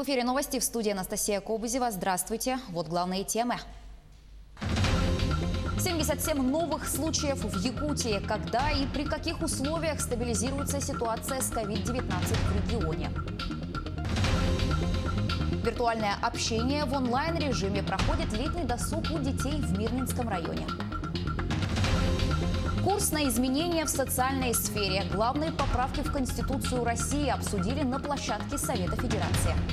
В эфире новости, в студии Анастасия Кобызева. Здравствуйте. Вот главные темы. 77 новых случаев в Якутии. Когда и при каких условиях стабилизируется ситуация с COVID-19 в регионе? Виртуальное общение в онлайн-режиме. Проходит летний досуг у детей в Мирнинском районе. Курс на изменения в социальной сфере. Главные поправки в Конституцию России обсудили на площадке Совета Федерации. –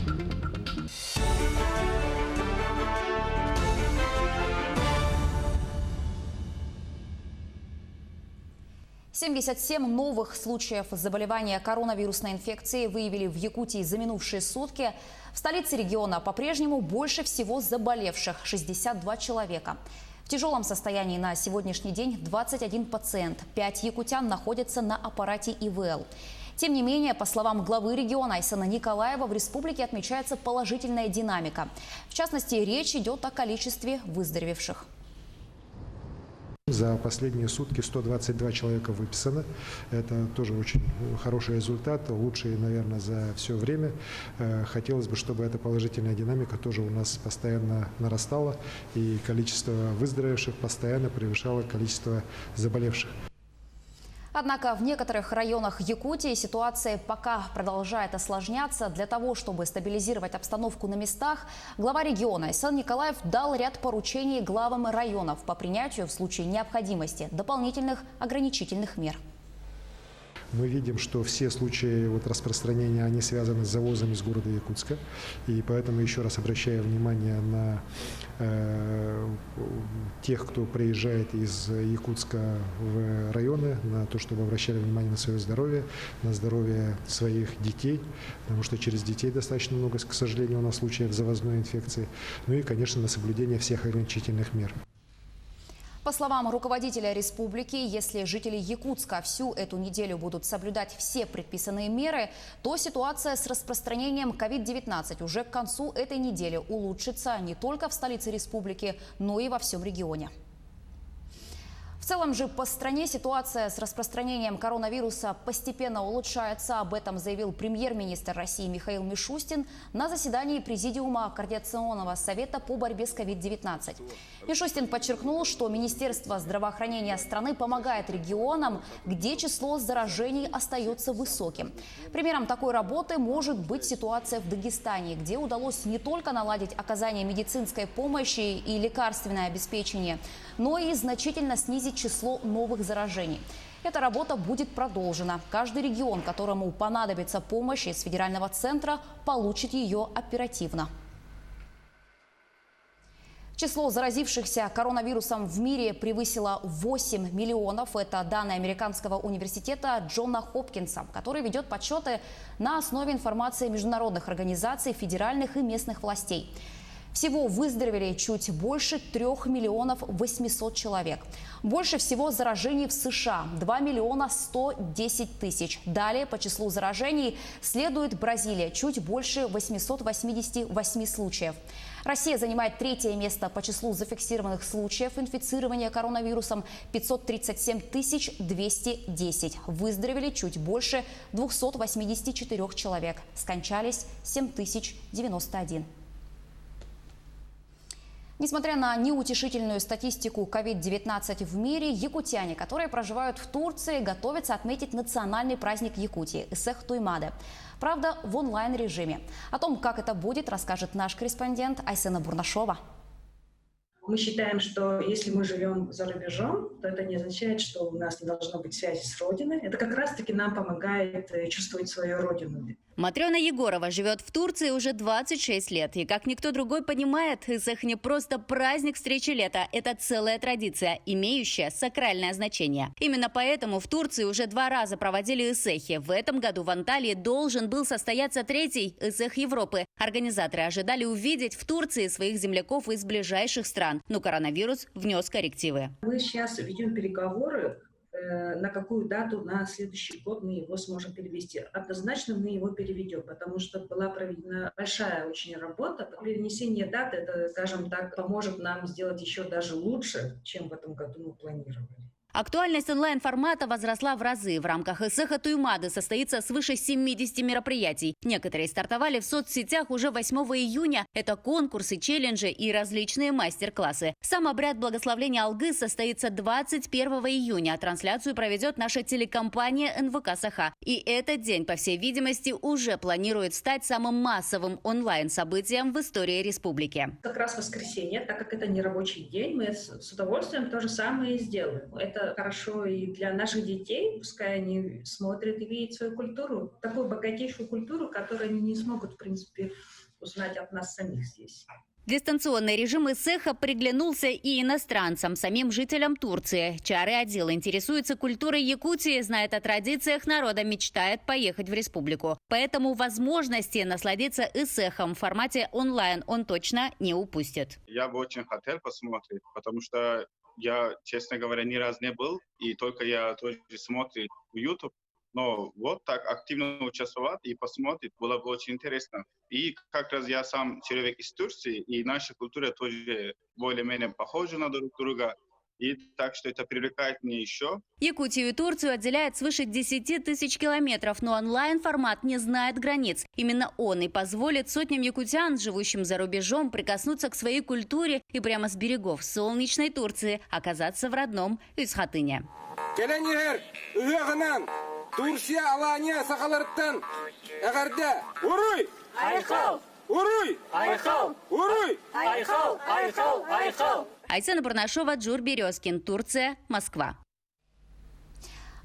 77 новых случаев заболевания коронавирусной инфекцией выявили в Якутии за минувшие сутки. В столице региона по-прежнему больше всего заболевших – 62 человека. В тяжелом состоянии на сегодняшний день 21 пациент. 5 якутян находятся на аппарате ИВЛ. Тем не менее, по словам главы региона Айсена Николаева, в республике отмечается положительная динамика. В частности, речь идет о количестве выздоровевших. За последние сутки 122 человека выписано. Это тоже очень хороший результат, лучший, наверное, за все время. Хотелось бы, чтобы эта положительная динамика тоже у нас постоянно нарастала, и количество выздоровевших постоянно превышало количество заболевших. Однако в некоторых районах Якутии ситуация пока продолжает осложняться. Для того, чтобы стабилизировать обстановку на местах, глава региона Айсен Николаев дал ряд поручений главам районов по принятию в случае необходимости дополнительных ограничительных мер. Мы видим, что все случаи распространения, они связаны с завозом из города Якутска. И поэтому еще раз обращаю внимание на тех, кто приезжает из Якутска в районы, на то, чтобы обращали внимание на свое здоровье, на здоровье своих детей, потому что через детей достаточно много, к сожалению, у нас случаев завозной инфекции. Ну и, конечно, на соблюдение всех ограничительных мер. По словам руководителя республики, если жители Якутска всю эту неделю будут соблюдать все предписанные меры, то ситуация с распространением COVID-19 уже к концу этой недели улучшится не только в столице республики, но и во всем регионе. В целом же по стране ситуация с распространением коронавируса постепенно улучшается. Об этом заявил премьер-министр России Михаил Мишустин на заседании Президиума Координационного совета по борьбе с COVID-19. Мишустин подчеркнул, что Министерство здравоохранения страны помогает регионам, где число заражений остается высоким. Примером такой работы может быть ситуация в Дагестане, где удалось не только наладить оказание медицинской помощи и лекарственное обеспечение, но и значительно снизить число новых заражений. Эта работа будет продолжена. Каждый регион, которому понадобится помощь из федерального центра, получит ее оперативно. Число заразившихся коронавирусом в мире превысило 8 миллионов. Это данные американского университета Джона Хопкинса, который ведет подсчеты на основе информации международных организаций, федеральных и местных властей. Всего выздоровели чуть больше 3 миллионов 800 человек. Больше всего заражений в США – 2 миллиона 110 тысяч. Далее по числу заражений следует Бразилия – чуть больше 888 случаев. Россия занимает 3-е место по числу зафиксированных случаев инфицирования коронавирусом – 537 210. Выздоровели чуть больше 284 человек. Скончались 7091. Несмотря на неутешительную статистику COVID-19 в мире, якутяне, которые проживают в Турции, готовятся отметить национальный праздник Якутии – Исех-Туймаде. Правда, в онлайн-режиме. О том, как это будет, расскажет наш корреспондент Айсена Бурнашова. Мы считаем, что если мы живем за рубежом, то это не означает, что у нас не должно быть связи с Родиной. Это как раз-таки нам помогает чувствовать свою Родину. Матрена Егорова живет в Турции уже 26 лет. И как никто другой понимает, Исех не просто праздник встречи лета. Это целая традиция, имеющая сакральное значение. Именно поэтому в Турции уже 2 раза проводили Исехи. В этом году в Анталии должен был состояться 3-й Исех Европы. Организаторы ожидали увидеть в Турции своих земляков из ближайших стран. Но коронавирус внес коррективы. Мы сейчас ведем переговоры, на какую дату на следующий год мы его сможем перевести. Однозначно мы его переведем, потому что была проведена большая очень работа. Перенесение даты, это, скажем так, поможет нам сделать еще даже лучше, чем в этом году мы планировали. Актуальность онлайн-формата возросла в разы. В рамках Исеха Туймады состоится свыше 70 мероприятий. Некоторые стартовали в соцсетях уже 8 июня. Это конкурсы, челленджи и различные мастер-классы. Сам обряд благословления Алгы состоится 21 июня. Трансляцию проведет наша телекомпания НВК Саха. И этот день, по всей видимости, уже планирует стать самым массовым онлайн-событием в истории республики. Как раз воскресенье, так как это не рабочий день, мы с удовольствием то же самое и сделаем. Это хорошо и для наших детей, пускай они смотрят и видят свою культуру, такую богатейшую культуру, которую они не смогут, в принципе, узнать от нас самих здесь. Дистанционный режим Исеха приглянулся и иностранцам, самим жителям Турции. Чары Адил интересуется культурой Якутии, знает о традициях народа, мечтает поехать в республику. Поэтому возможности насладиться Исехом в формате онлайн он точно не упустит. Я бы очень хотел посмотреть, потому что я, честно говоря, ни разу не был, и только я тоже смотрю в YouTube. Но вот так активно участвовать и посмотреть было бы очень интересно. И как раз я сам человек из Турции, и наша культура тоже более-менее похожа на друг друга. И так что это привлекает меня еще. Якутию и Турцию отделяет свыше 10 тысяч километров, но онлайн-формат не знает границ. Именно он и позволит сотням якутян, живущим за рубежом, прикоснуться к своей культуре и прямо с берегов солнечной Турции оказаться в родном Исхатыне. Турция Алания Сахаларттан Агарда Уруй! Айхал! Уруй! Айхал! Уруй! Айхал! Айхал! Айхал! Айсена Барнашова, Джур Березкин, Турция, Москва.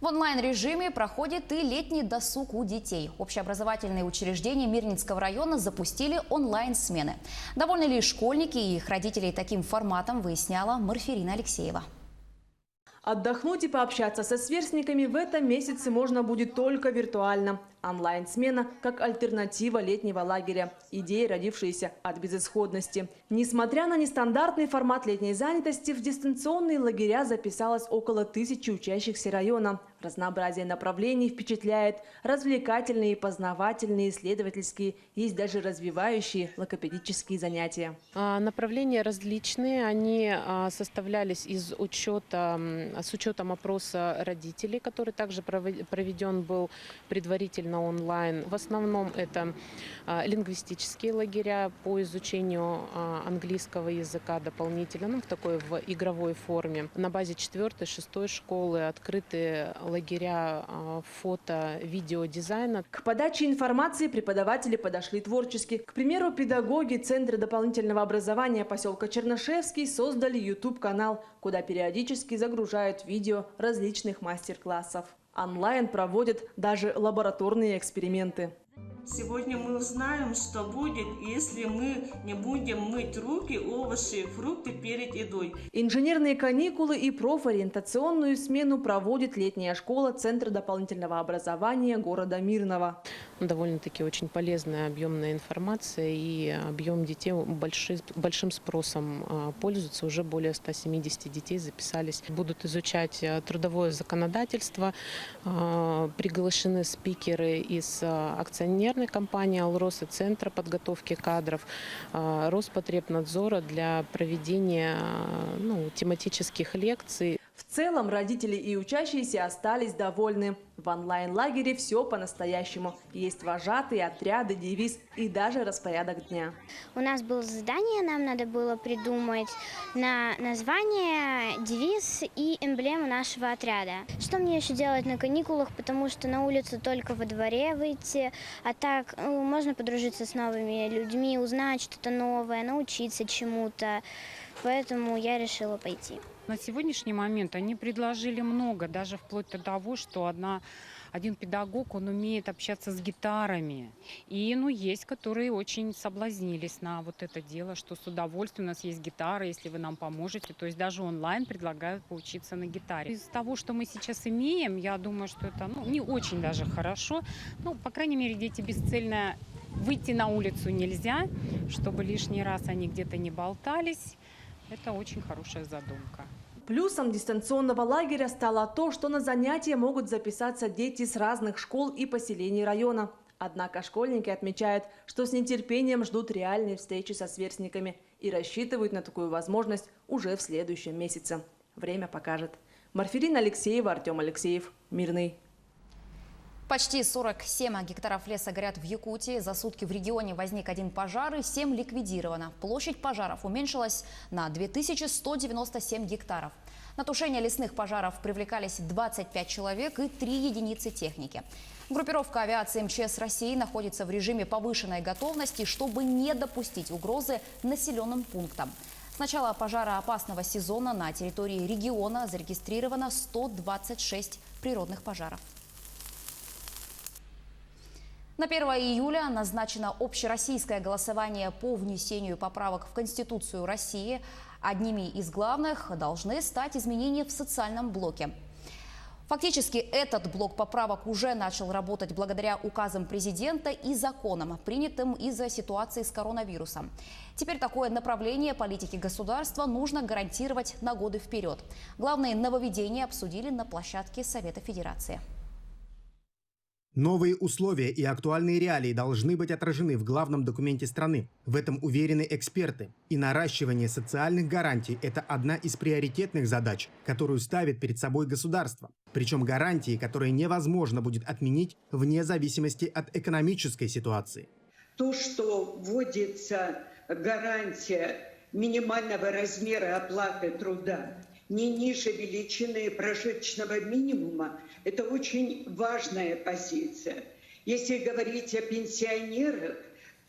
В онлайн-режиме проходит и летний досуг у детей. Общеобразовательные учреждения Мирнинского района запустили онлайн-смены. Довольны ли школьники и их родители таким форматом, выясняла Марферина Алексеева. Отдохнуть и пообщаться со сверстниками в этом месяце можно будет только виртуально. Онлайн-смена как альтернатива летнего лагеря. Идея, родившаяся от безысходности. Несмотря на нестандартный формат летней занятости, в дистанционные лагеря записалось около 1000 учащихся района. Разнообразие направлений впечатляет. Развлекательные, познавательные, исследовательские. Есть даже развивающие логопедические занятия. Направления различные. Они составлялись с учетом опроса родителей, который также проведен был предварительно онлайн. В основном это лингвистические лагеря по изучению английского языка дополнительно, в такой в игровой форме. На базе 4-6 школы открыты лагеря фото-видеодизайна. К подаче информации преподаватели подошли творчески. К примеру, педагоги Центра дополнительного образования поселка Чернышевский создали YouTube-канал, куда периодически загружают видео различных мастер-классов. Онлайн проводят даже лабораторные эксперименты. Сегодня мы узнаем, что будет, если мы не будем мыть руки, овощи, фрукты перед едой. Инженерные каникулы и профориентационную смену проводит летняя школа Центра дополнительного образования города Мирного. Довольно-таки очень полезная, объемная информация, и объем детей большим спросом пользуется. Уже более 170 детей записались. Будут изучать трудовое законодательство. Приглашены спикеры из акционерной компании «Алрос» и Центра подготовки кадров, Роспотребнадзора для проведения тематических лекций. В целом родители и учащиеся остались довольны. В онлайн-лагере все по-настоящему. Есть вожатые, отряды, девиз и даже распорядок дня. У нас было задание, нам надо было придумать название, девиз и эмблему нашего отряда. Что мне еще делать на каникулах, потому что на улицу только во дворе выйти, а так можно подружиться с новыми людьми, узнать что-то новое, научиться чему-то. Поэтому я решила пойти. На сегодняшний момент они предложили много, даже вплоть до того, что один педагог, он умеет общаться с гитарами. И есть, которые очень соблазнились на вот это дело, что с удовольствием, у нас есть гитара, если вы нам поможете. То есть даже онлайн предлагают поучиться на гитаре. Из того, что мы сейчас имеем, я думаю, что это не очень даже хорошо. По крайней мере, дети бесцельно выйти на улицу нельзя, чтобы лишний раз они где-то не болтались. Это очень хорошая задумка. Плюсом дистанционного лагеря стало то, что на занятия могут записаться дети с разных школ и поселений района. Однако школьники отмечают, что с нетерпением ждут реальной встречи со сверстниками и рассчитывают на такую возможность уже в следующем месяце. Время покажет. Марферина Алексеева, Артем Алексеев. Мирный. Почти 47 гектаров леса горят в Якутии. За сутки в регионе возник один пожар и 7 ликвидировано. Площадь пожаров уменьшилась на 2197 гектаров. На тушение лесных пожаров привлекались 25 человек и 3 единицы техники. Группировка авиации МЧС России находится в режиме повышенной готовности, чтобы не допустить угрозы населенным пунктам. С начала пожароопасного сезона на территории региона зарегистрировано 126 природных пожаров. На 1 июля назначено общероссийское голосование по внесению поправок в Конституцию России. Одними из главных должны стать изменения в социальном блоке. Фактически этот блок поправок уже начал работать благодаря указам президента и законам, принятым из-за ситуации с коронавирусом. Теперь такое направление политики государства нужно гарантировать на годы вперед. Главные нововведения обсудили на площадке Совета Федерации. Новые условия и актуальные реалии должны быть отражены в главном документе страны. В этом уверены эксперты. И наращивание социальных гарантий – это одна из приоритетных задач, которую ставит перед собой государство. Причем гарантии, которые невозможно будет отменить вне зависимости от экономической ситуации. То, что вводится гарантия минимального размера оплаты труда не ниже величины прожиточного минимума, это очень важная позиция. Если говорить о пенсионерах,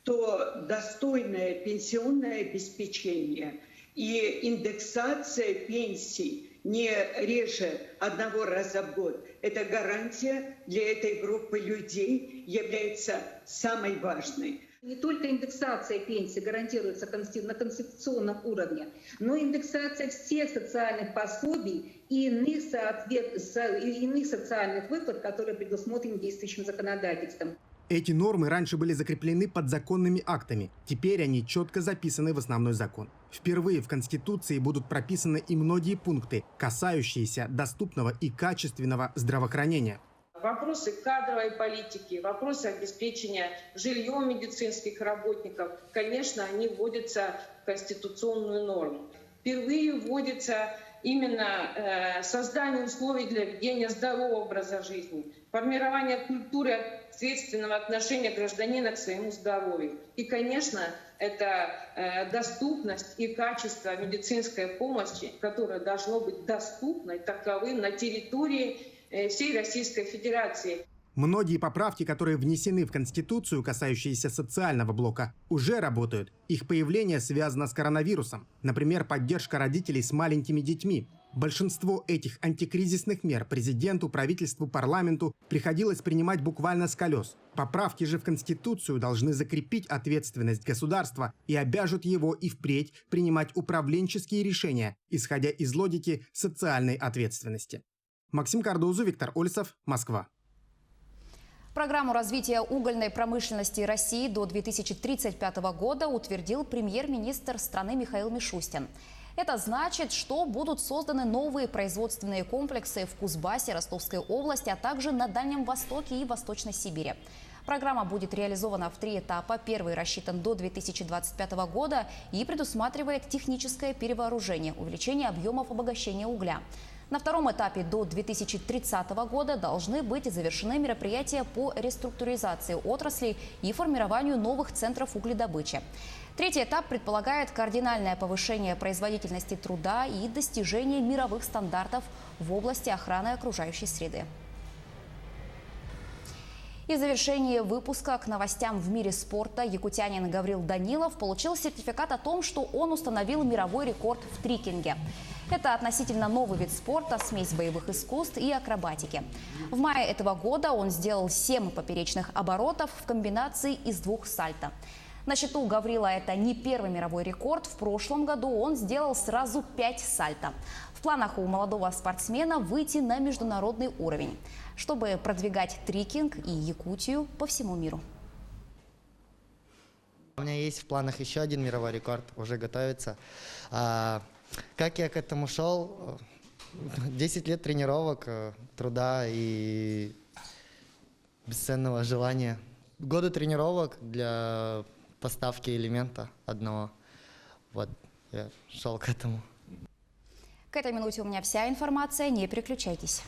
то достойное пенсионное обеспечение и индексация пенсий не реже 1 раза в год. Эта гарантия для этой группы людей является самой важной. Не только индексация пенсии гарантируется на конституционном уровне, но и индексация всех социальных пособий и иных социальных выплат, которые предусмотрены действующим законодательством. Эти нормы раньше были закреплены подзаконными актами. Теперь они четко записаны в основной закон. Впервые в Конституции будут прописаны и многие пункты, касающиеся доступного и качественного здравоохранения. Вопросы кадровой политики, вопросы обеспечения жильем медицинских работников, конечно, они вводятся в конституционную норму. Впервые вводится именно создание условий для ведения здорового образа жизни, формирование культуры ответственного отношения гражданина к своему здоровью. И, конечно, это доступность и качество медицинской помощи, которое должно быть доступной таковым на территории всей Российской Федерации. Многие поправки, которые внесены в Конституцию, касающиеся социального блока, уже работают. Их появление связано с коронавирусом. Например, поддержка родителей с маленькими детьми. Большинство этих антикризисных мер президенту, правительству, парламенту приходилось принимать буквально с колес. Поправки же в Конституцию должны закрепить ответственность государства и обяжут его и впредь принимать управленческие решения, исходя из логики социальной ответственности. Максим Кардузу, Виктор Ольцов, Москва. Программу развития угольной промышленности России до 2035 года утвердил премьер-министр страны Михаил Мишустин. Это значит, что будут созданы новые производственные комплексы в Кузбассе, Ростовской области, а также на Дальнем Востоке и Восточной Сибири. Программа будет реализована в 3 этапа. Первый рассчитан до 2025 года и предусматривает техническое перевооружение, увеличение объемов обогащения угля. На втором этапе до 2030 года должны быть завершены мероприятия по реструктуризации отрасли и формированию новых центров угледобычи. Третий этап предполагает кардинальное повышение производительности труда и достижение мировых стандартов в области охраны окружающей среды. И в завершении выпуска к новостям в мире спорта якутянин Гаврил Данилов получил сертификат о том, что он установил мировой рекорд в трикинге. Это относительно новый вид спорта, смесь боевых искусств и акробатики. В мае этого года он сделал 7 поперечных оборотов в комбинации из 2 сальто. На счету Гаврила это не первый мировой рекорд. В прошлом году он сделал сразу 5 сальто. В планах у молодого спортсмена выйти на международный уровень, чтобы продвигать трикинг и Якутию по всему миру. У меня есть в планах еще один мировой рекорд, уже готовится. Как я к этому шел? 10 лет тренировок, труда и бесценного желания. Годы тренировок для поставки элемента одного. Вот, я шел к этому. К этой минуте у меня вся информация. Не переключайтесь.